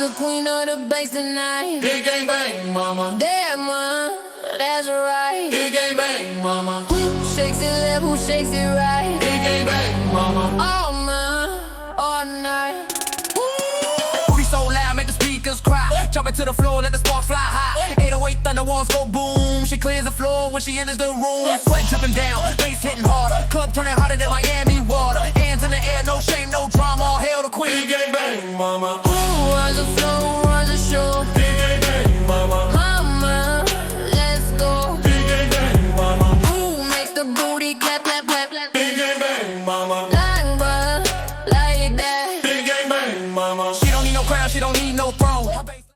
the queen of the bass tonight. Big gang bang, mama. Damn, that's right. Big gang bang, mama. Who shakes it left, who shakes it right? Big gang bang, mama. All man, all night. Booty so loud, make the speakers cry. Jump into the floor, let the sparks fly high. 808 thunder walls go boom. She clears the floor when she enters the room. Sweat dripping down, bass hitting harder. Club turning hotter than Miami water. Hands in the air, no shame, no drama. All hail the queen. Big gang bang, mama. Who runs the floor, who runs the show? Big gang bang, mama. Mama, let's go. Big gang bang, mama. Who makes the booty clap, clap, clap, clap? Big gang bang, mama. Like butter, like that. Big gang bang, mama. She don't need no crown, she don't need no throne.